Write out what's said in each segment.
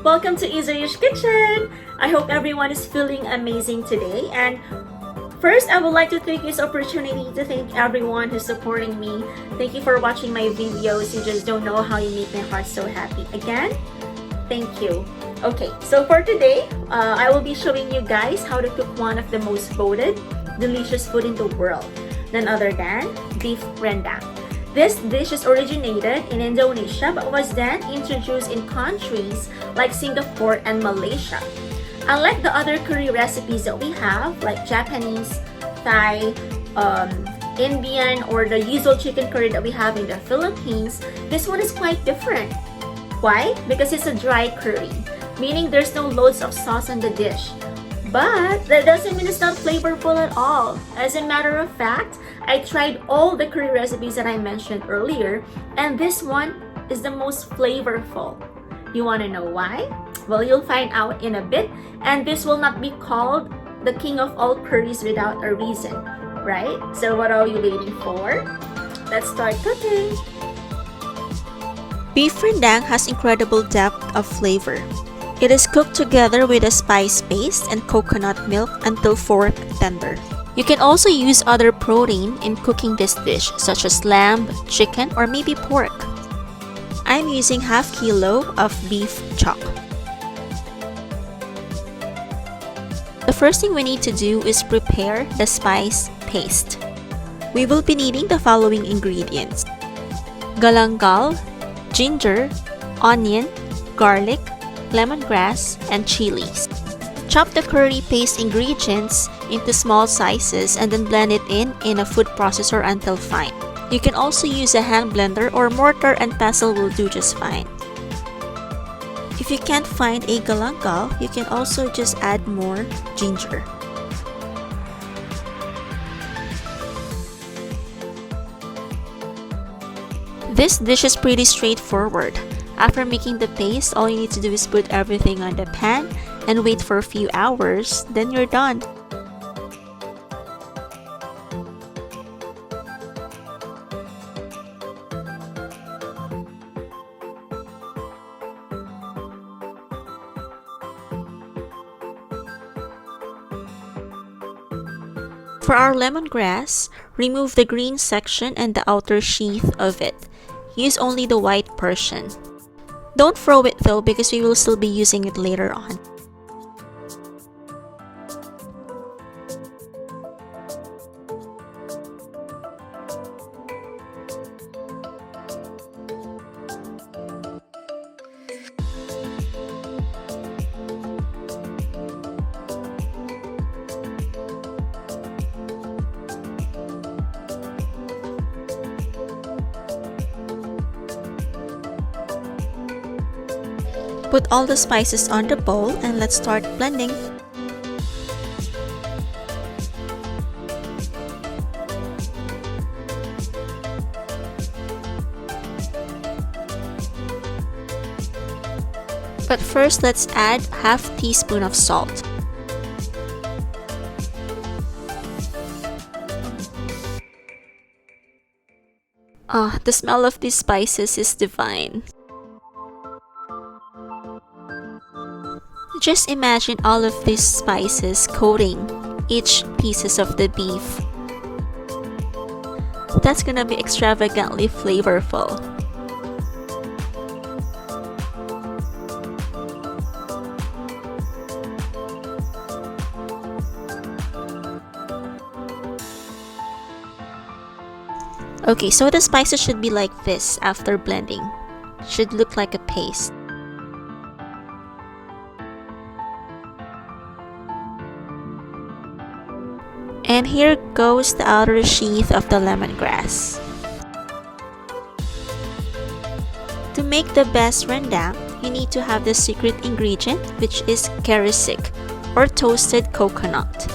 Welcome to Easyish Kitchen! I hope everyone is feeling amazing today. And first, I would like to take this opportunity to thank everyone who's supporting me. Thank you for watching my videos. You just don't know how you make my heart so happy. Again, thank you. Okay, so for today, I will be showing you guys how to cook one of the most voted delicious food in the world, none other than beef rendang. This dish is originated in Indonesia but was then introduced in countries like Singapore and Malaysia. Unlike the other curry recipes that we have, like Japanese, Thai, Indian, or the usual chicken curry that we have in the Philippines, this one is quite different. Why? Because it's a dry curry, meaning there's no loads of sauce on the dish. But that doesn't mean it's not flavorful at all. As a matter of fact, I tried all the curry recipes that I mentioned earlier, and this one is the most flavorful. You want to know why? Well, you'll find out in a bit, and this will not be called the king of all curries without a reason, right? So what are you waiting for? Let's start cooking! Beef rendang has incredible depth of flavor. It is cooked together with a spice paste and coconut milk until fork tender. You can also use other protein in cooking this dish, such as lamb, chicken, or maybe pork. I'm using half kilo of beef chuck. The first thing we need to do is prepare the spice paste. We will be needing the following ingredients: galangal, ginger, onion, garlic, lemongrass, and chilies. Chop the curry paste ingredients into small sizes and then blend it in a food processor until fine. You can also use a hand blender or mortar and pestle will do just fine. If you can't find a galangal, you can also just add more ginger. This dish is pretty straightforward. After making the paste, all you need to do is put everything on the pan and wait for a few hours, then you're done. For our lemongrass, remove the green section and the outer sheath of it. Use only the white portion. Don't throw it though, because we will still be using it later on. Put all the spices on the bowl and let's start blending. But first, let's add half teaspoon of salt. The smell of these spices is divine. Just imagine all of these spices coating each pieces of the beef. That's gonna be extravagantly flavorful. Okay, so the spices should be like this after blending. Should look like a paste. And here goes the outer sheath of the lemongrass. To make the best rendang, you need to have the secret ingredient, which is keresik, or toasted coconut.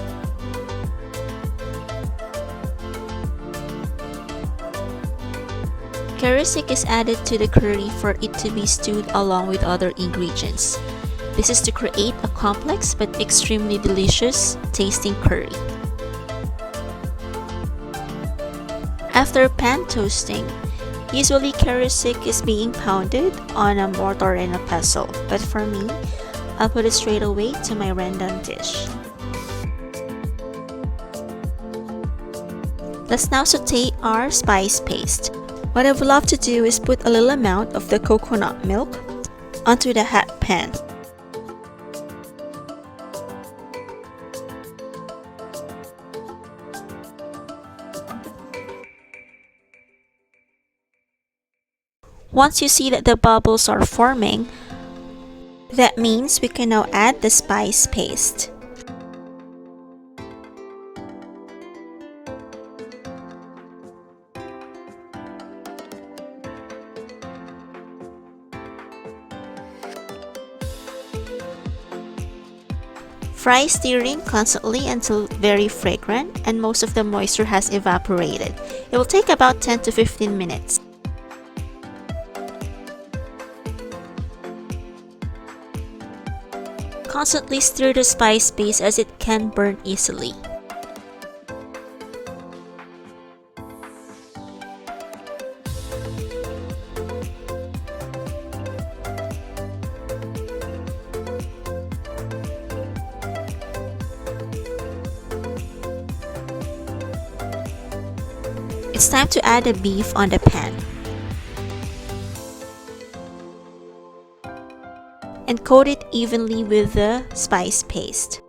Keresik is added to the curry for it to be stewed along with other ingredients. This is to create a complex but extremely delicious tasting curry. After pan toasting, Usually, Keresik is being pounded on a mortar and a pestle, but for me, I'll put it straight away to my rendang dish. Let's now saute our spice paste. What I would love to do is put a little amount of the coconut milk onto the hot pan. Once you see that the bubbles are forming, that means we can now add the spice paste. Fry stirring constantly until very fragrant and most of the moisture has evaporated. It will take about 10 to 15 minutes. Constantly stir the spice paste as it can burn easily. It's time to add the beef on the pan. And coat it evenly with the spice paste.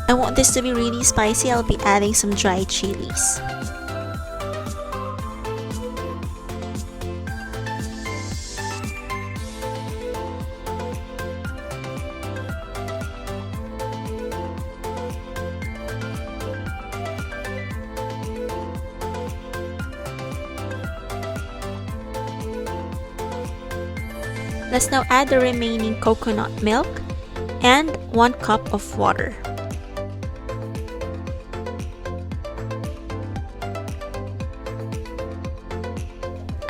I want this to be really spicy. I'll be adding some dried chilies. Let's now add the remaining coconut milk and 1 cup of water.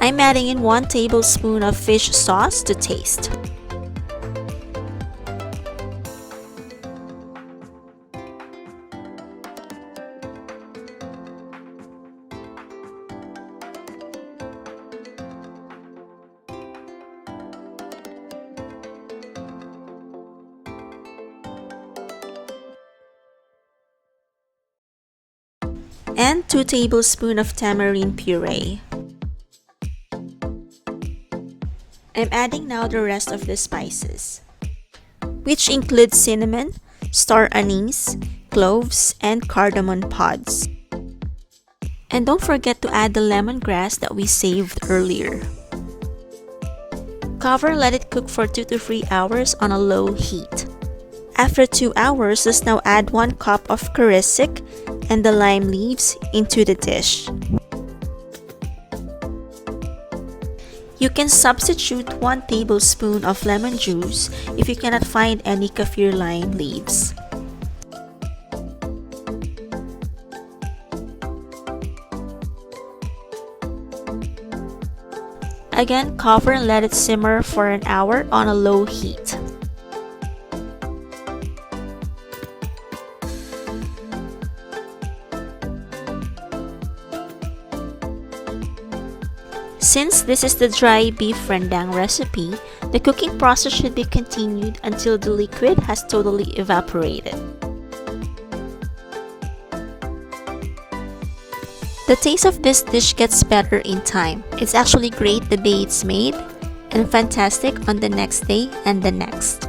I'm adding in 1 tablespoon of fish sauce to taste. And 2 tablespoons of tamarind puree. I'm adding now the rest of the spices, which include cinnamon, star anise, cloves, and cardamon pods. And don't forget to add the lemongrass that we saved earlier. Cover and let it cook for 2 to 3 hours on a low heat. After 2 hours, let's now add 1 cup of keresik and the lime leaves into the dish. You can substitute 1 tablespoon of lemon juice if you cannot find any kaffir lime leaves. Again, cover and let it simmer for an hour on a low heat. Since this is the dry beef rendang recipe, the cooking process should be continued until the liquid has totally evaporated. The taste of this dish gets better in time. It's actually great the day it's made and fantastic on the next day and the next.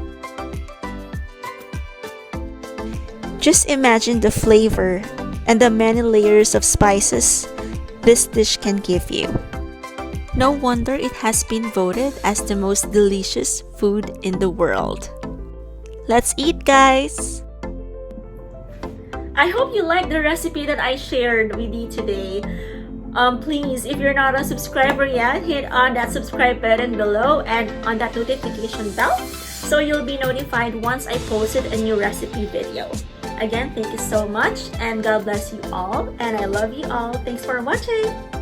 Just imagine the flavor and the many layers of spices this dish can give you. No wonder it has been voted as the most delicious food in the world. Let's eat, guys! I hope you like the recipe that I shared with you today. Please, if you're not a subscriber yet, hit on that subscribe button below and on that notification bell so you'll be notified once I posted a new recipe video. Again, thank you so much and God bless you all and I love you all. Thanks for watching.